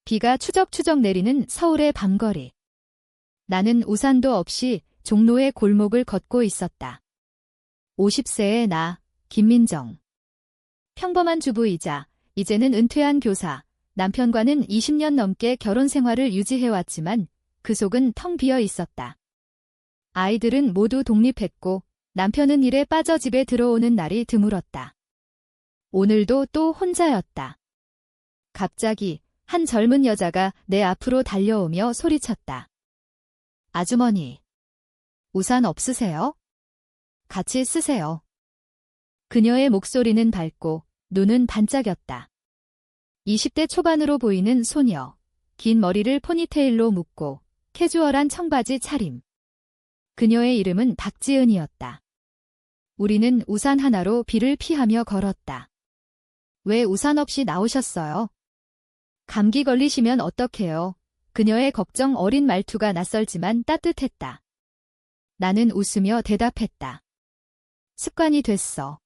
비가 추적추적 내리는 서울의 밤거리. 나는 우산도 없이 종로의 골목을 걷고 있었다. 50세의 나, 김민정. 평범한 주부이자 이제는 은퇴한 교사, 남편과는 20년 넘게 결혼 생활을 유지해왔지만 그 속은 텅 비어 있었다. 아이들은 모두 독립했고 남편은 일에 빠져 집에 들어오는 날이 드물었다. 오늘도 또 혼자였다. 갑자기 한 젊은 여자가 내 앞으로 달려오며 소리쳤다. 아주머니, 우산 없으세요? 같이 쓰세요. 그녀의 목소리는 밝고 눈은 반짝였다. 20대 초반으로 보이는 소녀, 긴 머리를 포니테일로 묶고 캐주얼한 청바지 차림. 그녀의 이름은 박지은이었다. 우리는 우산 하나로 비를 피하며 걸었다. 왜 우산 없이 나오셨어요? 감기 걸리시면 어떡해요? 그녀의 걱정 어린 말투가 낯설지만 따뜻했다. 나는 웃으며 대답했다. 습관이 됐어.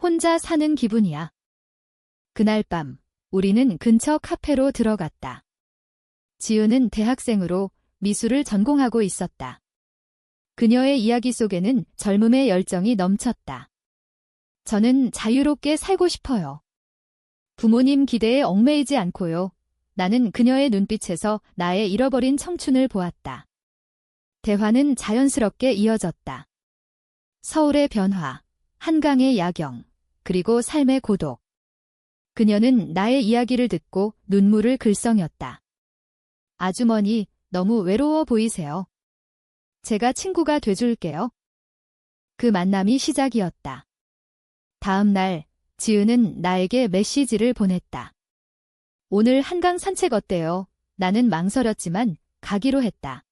혼자 사는 기분이야. 그날 밤, 우리는 근처 카페로 들어갔다. 지은은 대학생으로 미술을 전공하고 있었다. 그녀의 이야기 속에는 젊음의 열정이 넘쳤다. 저는 자유롭게 살고 싶어요. 부모님 기대에 얽매이지 않고요. 나는 그녀의 눈빛에서 나의 잃어버린 청춘을 보았다. 대화는 자연스럽게 이어졌다. 서울의 변화, 한강의 야경, 그리고 삶의 고독. 그녀는 나의 이야기를 듣고 눈물을 글썽였다. 아주머니, 너무 외로워 보이세요. 제가 친구가 돼줄게요. 그 만남이 시작이었다. 다음 날, 지은은 나에게 메시지를 보냈다. 오늘 한강 산책 어때요? 나는 망설였지만 가기로 했다.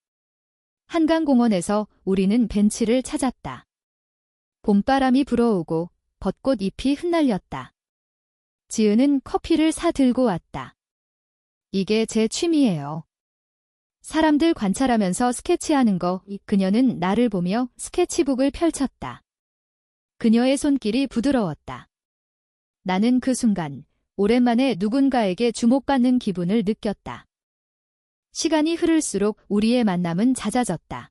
한강공원에서 우리는 벤치를 찾았다. 봄바람이 불어오고 벚꽃 잎이 흩날렸다. 지은은 커피를 사 들고 왔다. 이게 제 취미예요. 사람들 관찰하면서 스케치하는 거. 그녀는 나를 보며 스케치북을 펼쳤다. 그녀의 손길이 부드러웠다. 나는 그 순간 오랜만에 누군가에게 주목받는 기분을 느꼈다. 시간이 흐를수록 우리의 만남은 잦아졌다.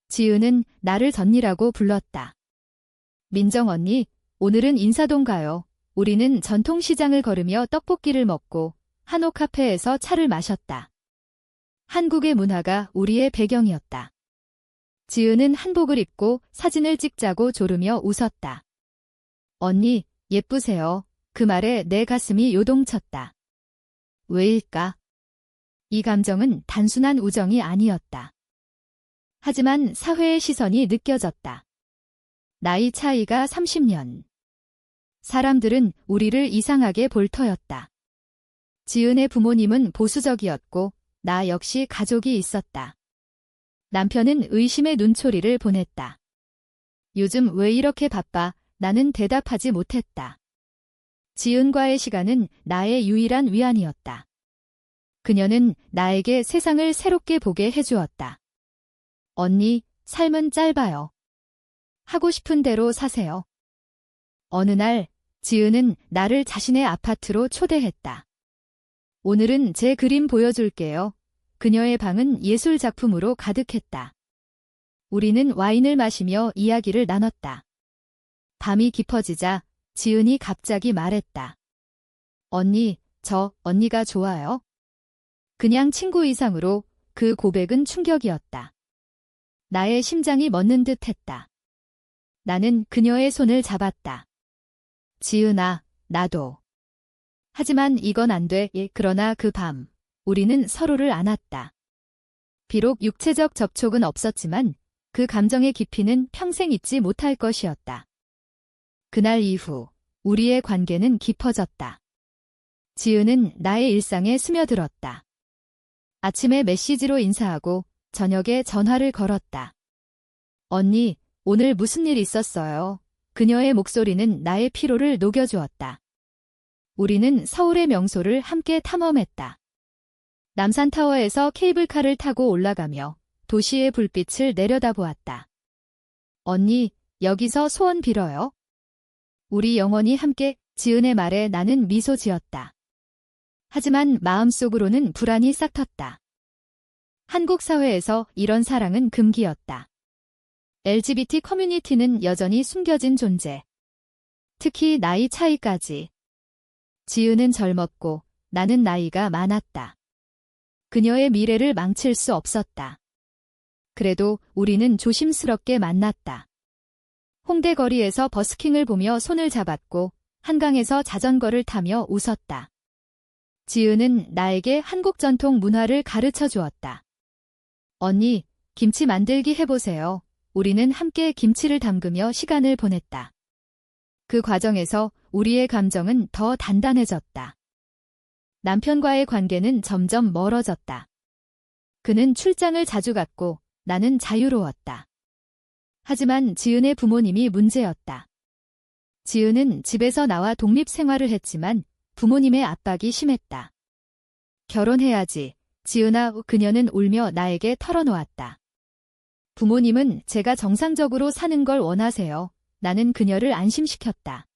지은은 나를 전니라고 불렀다. 민정 언니, 오늘은 인사동 가요. 우리는 전통시장을 걸으며 떡볶이를 먹고 한옥 카페에서 차를 마셨다. 한국의 문화가 우리의 배경이었다. 지은은 한복을 입고 사진을 찍자고 조르며 웃었다. 언니, 예쁘세요. 그 말에 내 가슴이 요동쳤다. 왜일까? 이 감정은 단순한 우정이 아니었다. 하지만 사회의 시선이 느껴졌다. 나이 차이가 30년. 사람들은 우리를 이상하게 볼 터였다. 지은의 부모님은 보수적이었고 나 역시 가족이 있었다. 남편은 의심의 눈초리를 보냈다. 요즘 왜 이렇게 바빠? 나는 대답하지 못했다. 지은과의 시간은 나의 유일한 위안이었다. 그녀는 나에게 세상을 새롭게 보게 해주었다. 언니, 삶은 짧아요. 하고 싶은 대로 사세요. 어느 날, 지은은 나를 자신의 아파트로 초대했다. 오늘은 제 그림 보여줄게요. 그녀의 방은 예술 작품으로 가득했다. 우리는 와인을 마시며 이야기를 나눴다. 밤이 깊어지자 지은이 갑자기 말했다. 언니, 저 언니가 좋아요. 그냥 친구 이상으로 그 고백은 충격이었다. 나의 심장이 멎는 듯 했다. 나는 그녀의 손을 잡았다. 지은아, 나도. 하지만 이건 안 돼. 그러나 그 밤, 우리는 서로를 안았다. 비록 육체적 접촉은 없었지만 그 감정의 깊이는 평생 잊지 못할 것이었다. 그날 이후 우리의 관계는 깊어졌다. 지은은 나의 일상에 스며들었다. 아침에 메시지로 인사하고 저녁에 전화를 걸었다. 언니, 오늘 무슨 일 있었어요? 그녀의 목소리는 나의 피로를 녹여주었다. 우리는 서울의 명소를 함께 탐험했다. 남산타워에서 케이블카를 타고 올라가며 도시의 불빛을 내려다보았다. 언니, 여기서 소원 빌어요. 우리 영원히 함께. 지은의 말에 나는 미소 지었다. 하지만 마음속으로는 불안이 싹텄다. 한국 사회에서 이런 사랑은 금기였다. LGBT 커뮤니티는 여전히 숨겨진 존재. 특히 나이 차이까지. 지은은 젊었고 나는 나이가 많았다. 그녀의 미래를 망칠 수 없었다. 그래도 우리는 조심스럽게 만났다. 홍대 거리에서 버스킹을 보며 손을 잡았고 한강에서 자전거를 타며 웃었다. 지은은 나에게 한국 전통 문화를 가르쳐 주었다. 언니, 김치 만들기 해보세요. 우리는 함께 김치를 담그며 시간을 보냈다. 그 과정에서 우리의 감정은 더 단단해졌다. 남편과의 관계는 점점 멀어졌다. 그는 출장을 자주 갔고 나는 자유로웠다. 하지만 지은의 부모님이 문제였다. 지은은 집에서 나와 독립 생활을 했지만 부모님의 압박이 심했다. 결혼해야지. 지은아, 그녀는 울며 나에게 털어놓았다. 부모님은 제가 정상적으로 사는 걸 원하세요. 나는 그녀를 안심시켰다.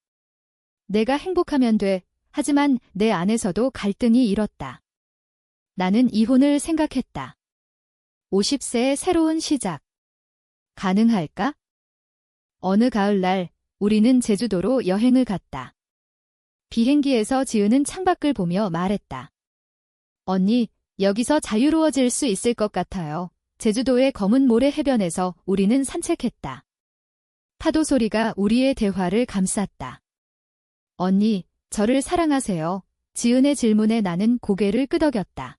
내가 행복하면 돼. 하지만 내 안에서도 갈등이 일었다. 나는 이혼을 생각했다. 50세의 새로운 시작. 가능할까? 어느 가을날 우리는 제주도로 여행을 갔다. 비행기에서 지은은 창밖을 보며 말했다. 언니, 여기서 자유로워질 수 있을 것 같아요. 제주도의 검은 모래 해변에서 우리는 산책했다. 파도 소리가 우리의 대화를 감쌌다. 언니, 저를 사랑하세요. 지은의 질문에 나는 고개를 끄덕였다.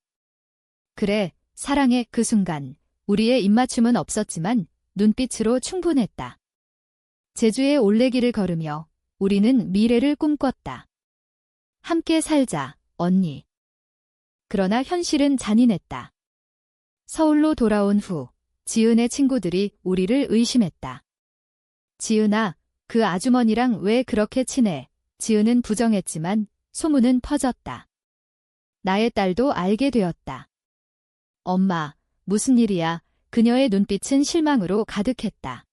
그래, 사랑해. 그 순간 우리의 입맞춤은 없었지만 눈빛으로 충분했다. 제주의 올레길을 걸으며 우리는 미래를 꿈꿨다. 함께 살자, 언니. 그러나 현실은 잔인했다. 서울로 돌아온 후 지은의 친구들이 우리를 의심했다. 지은아, 그 아주머니랑 왜 그렇게 친해? 지은은 부정했지만 소문은 퍼졌다. 나의 딸도 알게 되었다. 엄마, 무슨 일이야? 그녀의 눈빛은 실망으로 가득했다.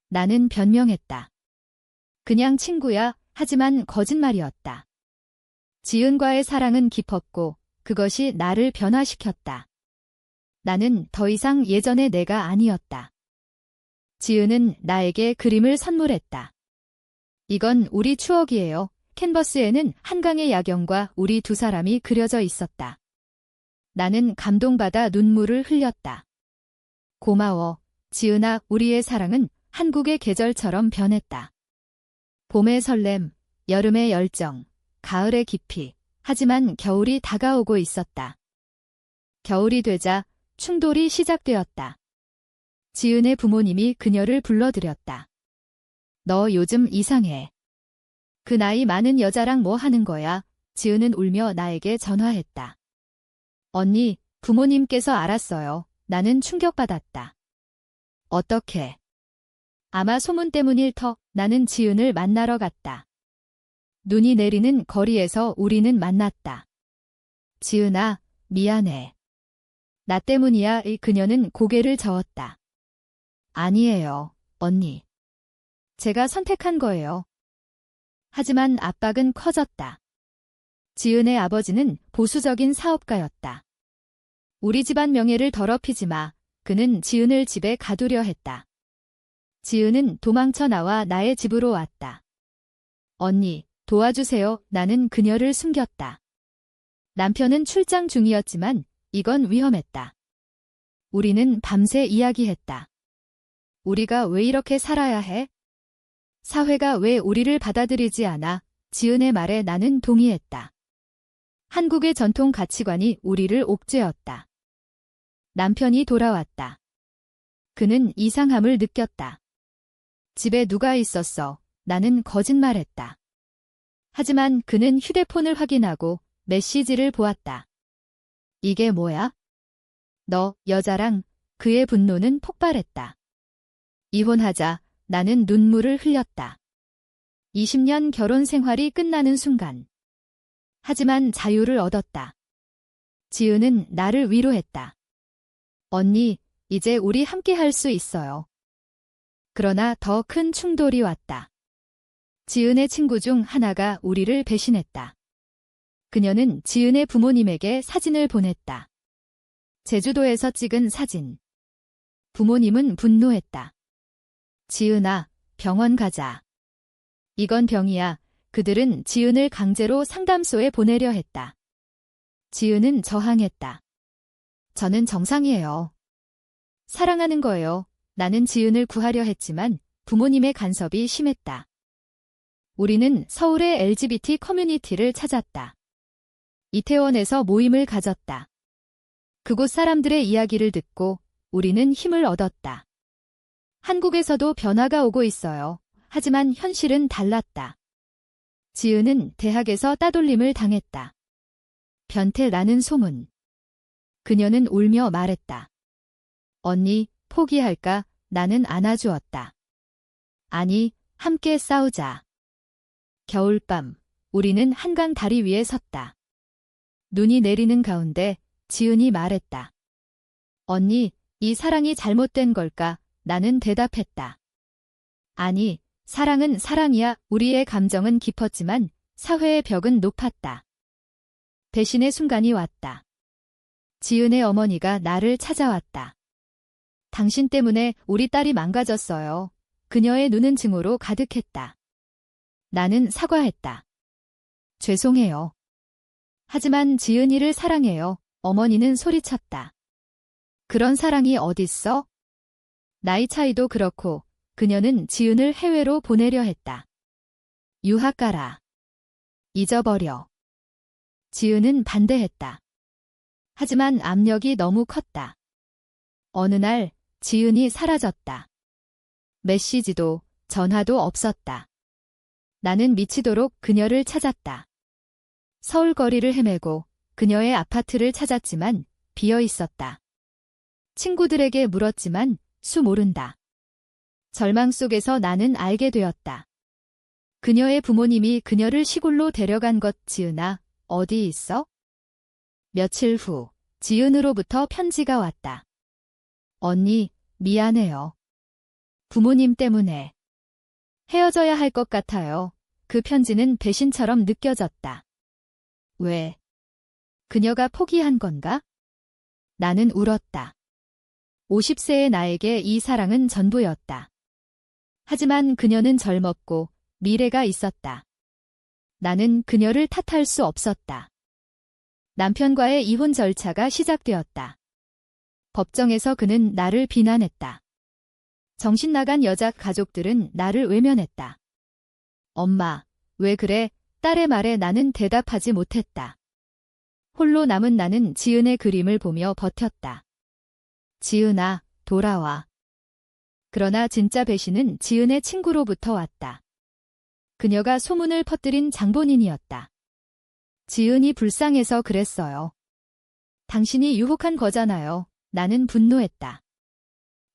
나는 변명했다. 그냥 친구야. 하지만 거짓말이었다. 지은과의 사랑은 깊었고 그것이 나를 변화시켰다. 나는 더 이상 예전의 내가 아니었다. 지은은 나에게 그림을 선물했다. 이건 우리 추억이에요. 캔버스에는 한강의 야경과 우리 두 사람이 그려져 있었다. 나는 감동받아 눈물을 흘렸다. 고마워, 지은아. 우리의 사랑은 한국의 계절처럼 변했다. 봄의 설렘, 여름의 열정, 가을의 깊이. 하지만 겨울이 다가오고 있었다. 겨울이 되자 충돌이 시작되었다. 지은의 부모님이 그녀를 불러들였다. 너 요즘 이상해. 그 나이 많은 여자랑 뭐 하는 거야? 지은은 울며 나에게 전화했다. 언니, 부모님께서 알았어요. 나는 충격받았다. 어떻게? 아마 소문 때문일 터. 나는 지은을 만나러 갔다. 눈이 내리는 거리에서 우리는 만났다. 지은아, 미안해. 나 때문이야. 그녀는 고개를 저었다. 아니에요, 언니. 제가 선택한 거예요. 하지만 압박은 커졌다. 지은의 아버지는 보수적인 사업가였다. 우리 집안 명예를 더럽히지 마. 그는 지은을 집에 가두려 했다. 지은은 도망쳐 나와 나의 집으로 왔다. 언니, 도와주세요. 나는 그녀를 숨겼다. 남편은 출장 중이었지만 이건 위험했다. 우리는 밤새 이야기했다. 우리가 왜 이렇게 살아야 해? 사회가 왜 우리를 받아들이지 않아? 지은의 말에 나는 동의했다. 한국의 전통 가치관이 우리를 옥죄었다. 남편이 돌아왔다. 그는 이상함을 느꼈다. 집에 누가 있었어? 나는 거짓말했다. 하지만 그는 휴대폰을 확인하고 메시지를 보았다. 이게 뭐야? 너, 여자랑. 그의 분노는 폭발했다. 이혼하자. 나는 눈물을 흘렸다. 20년 결혼 생활이 끝나는 순간. 하지만 자유를 얻었다. 지은은 나를 위로했다. 언니, 이제 우리 함께 할 수 있어요. 그러나 더 큰 충돌이 왔다. 지은의 친구 중 하나가 우리를 배신했다. 그녀는 지은의 부모님에게 사진을 보냈다. 제주도에서 찍은 사진. 부모님은 분노했다. 지은아, 병원 가자. 이건 병이야. 그들은 지은을 강제로 상담소에 보내려 했다. 지은은 저항했다. 저는 정상이에요. 사랑하는 거예요. 나는 지은을 구하려 했지만 부모님의 간섭이 심했다. 우리는 서울의 LGBT 커뮤니티를 찾았다. 이태원에서 모임을 가졌다. 그곳 사람들의 이야기를 듣고 우리는 힘을 얻었다. 한국에서도 변화가 오고 있어요. 하지만 현실은 달랐다. 지은은 대학에서 따돌림을 당했다. 변태라는 소문. 그녀는 울며 말했다. 언니, 포기할까? 나는 안아주었다. 아니, 함께 싸우자. 겨울밤, 우리는 한강 다리 위에 섰다. 눈이 내리는 가운데 지은이 말했다. 언니, 이 사랑이 잘못된 걸까? 나는 대답했다. 아니, 사랑은 사랑이야. 우리의 감정은 깊었지만 사회의 벽은 높았다. 배신의 순간이 왔다. 지은의 어머니가 나를 찾아왔다. 당신 때문에 우리 딸이 망가졌어요. 그녀의 눈은 증오로 가득했다. 나는 사과했다. 죄송해요. 하지만 지은이를 사랑해요. 어머니는 소리쳤다. 그런 사랑이 어딨어? 나이 차이도 그렇고 그녀는 지은을 해외로 보내려 했다. 유학 가라. 잊어버려. 지은은 반대했다. 하지만 압력이 너무 컸다. 어느 날 지은이 사라졌다. 메시지도 전화도 없었다. 나는 미치도록 그녀를 찾았다. 서울 거리를 헤매고 그녀의 아파트를 찾았지만 비어 있었다. 친구들에게 물었지만 수 모른다. 절망 속에서 나는 알게 되었다. 그녀의 부모님이 그녀를 시골로 데려간 것. 지은아, 어디 있어? 며칠 후 지은으로부터 편지가 왔다. 언니, 미안해요. 부모님 때문에 헤어져야 할 것 같아요. 그 편지는 배신처럼 느껴졌다. 왜? 그녀가 포기한 건가? 나는 울었다. 50세의 나에게 이 사랑은 전부였다. 하지만 그녀는 젊었고 미래가 있었다. 나는 그녀를 탓할 수 없었다. 남편과의 이혼 절차가 시작되었다. 법정에서 그는 나를 비난했다. 정신 나간 여자 가족들은 나를 외면했다. 엄마, 왜 그래? 딸의 말에 나는 대답하지 못했다. 홀로 남은 나는 지은의 그림을 보며 버텼다. 지은아, 돌아와. 그러나 진짜 배신은 지은의 친구로부터 왔다. 그녀가 소문을 퍼뜨린 장본인이었다. 지은이 불쌍해서 그랬어요. 당신이 유혹한 거잖아요. 나는 분노했다.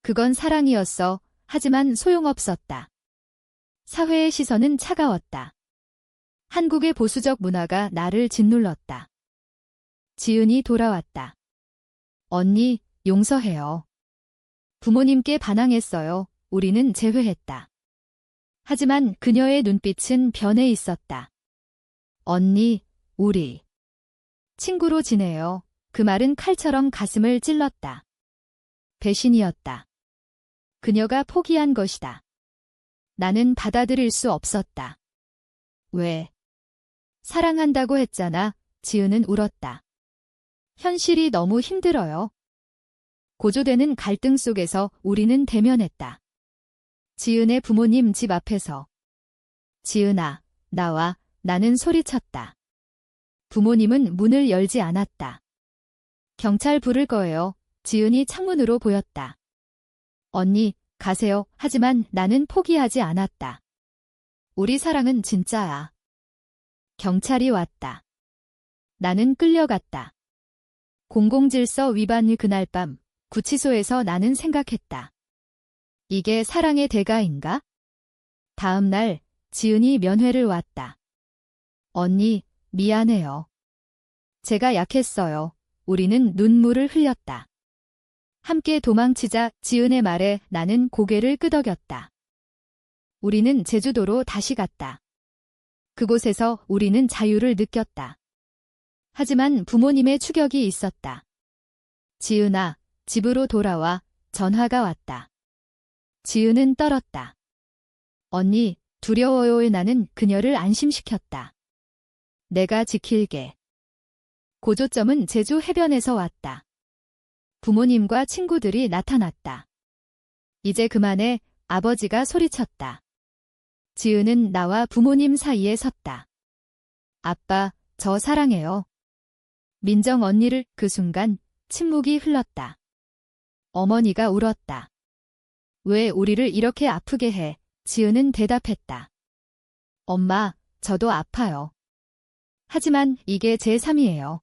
그건 사랑이었어. 하지만 소용없었다. 사회의 시선은 차가웠다. 한국의 보수적 문화가 나를 짓눌렀다. 지은이 돌아왔다. 언니, 용서해요. 부모님께 반항했어요. 우리는 재회했다. 하지만 그녀의 눈빛은 변해 있었다. 언니, 우리 친구로 지내요. 그 말은 칼처럼 가슴을 찔렀다. 배신이었다. 그녀가 포기한 것이다. 나는 받아들일 수 없었다. 왜? 사랑한다고 했잖아. 지은은 울었다. 현실이 너무 힘들어요. 고조되는 갈등 속에서 우리는 대면했다. 지은의 부모님 집 앞에서. 지은아, 나와. 나는 소리쳤다. 부모님은 문을 열지 않았다. 경찰 부를 거예요. 지은이 창문으로 보였다. 언니, 가세요. 하지만 나는 포기하지 않았다. 우리 사랑은 진짜야. 경찰이 왔다. 나는 끌려갔다. 공공질서 위반이 그날 밤 구치소에서 나는 생각했다. 이게 사랑의 대가인가? 다음 날 지은이 면회를 왔다. 언니, 미안해요. 제가 약했어요. 우리는 눈물을 흘렸다. 함께 도망치자. 지은의 말에 나는 고개를 끄덕였다. 우리는 제주도로 다시 갔다. 그곳에서 우리는 자유를 느꼈다. 하지만 부모님의 추격이 있었다. 지은아, 집으로 돌아와. 전화가 왔다. 지은은 떨었다. 언니, 두려워요. 나는 그녀를 안심시켰다. 내가 지킬게. 고조점은 제주 해변에서 왔다. 부모님과 친구들이 나타났다. 이제 그만해. 아버지가 소리쳤다. 지은은 나와 부모님 사이에 섰다. 아빠, 저 사랑해요. 민정 언니를. 그 순간 침묵이 흘렀다. 어머니가 울었다. 왜 우리를 이렇게 아프게 해? 지은은 대답했다. 엄마, 저도 아파요. 하지만 이게 제3이에요.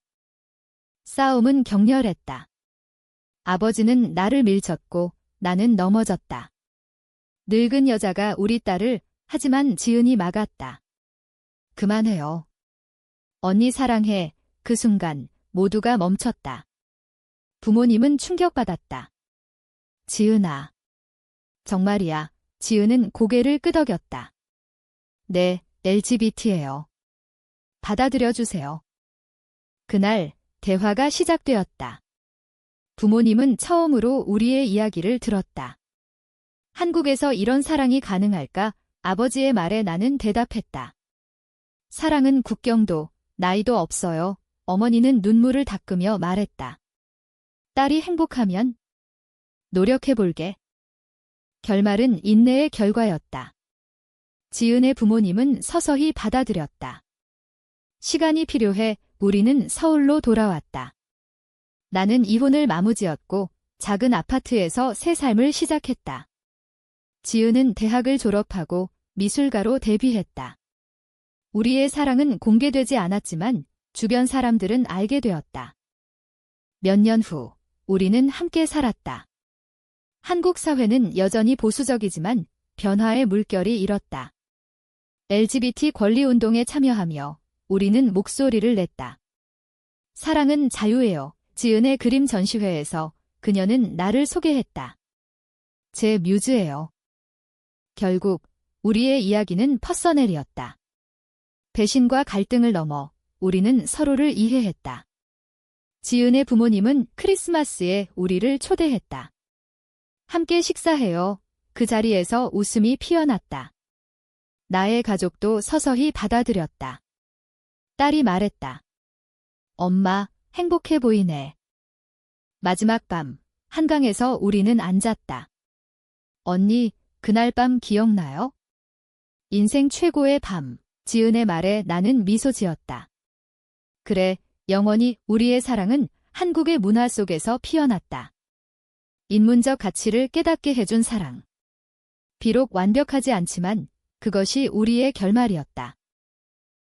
싸움은 격렬했다. 아버지는 나를 밀쳤고 나는 넘어졌다. 늙은 여자가 우리 딸을. 하지만 지은이 막았다. 그만해요. 언니 사랑해. 그 순간 모두가 멈췄다. 부모님은 충격받았다. 지은아. 정말이야. 지은은 고개를 끄덕였다. 네, LGBT예요. 받아들여주세요. 그날 대화가 시작되었다. 부모님은 처음으로 우리의 이야기를 들었다. 한국에서 이런 사랑이 가능할까? 아버지의 말에 나는 대답했다. 사랑은 국경도, 나이도 없어요. 어머니는 눈물을 닦으며 말했다. 딸이 행복하면 노력해볼게. 결말은 인내의 결과였다. 지은의 부모님은 서서히 받아들였다. 시간이 필요해. 우리는 서울로 돌아왔다. 나는 이혼을 마무지었고 작은 아파트에서 새 삶을 시작했다. 지은은 대학을 졸업하고 미술가로 데뷔했다. 우리의 사랑은 공개되지 않았지만 주변 사람들은 알게 되었다. 몇 년 후, 우리는 함께 살았다. 한국 사회는 여전히 보수적이지만 변화의 물결이 일었다. LGBT 권리운동에 참여하며 우리는 목소리를 냈다. 사랑은 자유예요. 지은의 그림 전시회에서 그녀는 나를 소개했다. 제 뮤즈예요. 결국 우리의 이야기는 퍼서넬이었다. 배신과 갈등을 넘어 우리는 서로를 이해했다. 지은의 부모님은 크리스마스에 우리를 초대했다. 함께 식사해요. 그 자리에서 웃음이 피어났다. 나의 가족도 서서히 받아들였다. 딸이 말했다. 엄마, 행복해 보이네. 마지막 밤, 한강에서 우리는 앉았다. 언니, 그날 밤 기억나요? 인생 최고의 밤, 지은의 말에 나는 미소 지었다. 그래, 영원히 우리의 사랑은 한국의 문화 속에서 피어났다. 인문적 가치를 깨닫게 해준 사랑. 비록 완벽하지 않지만 그것이 우리의 결말이었다.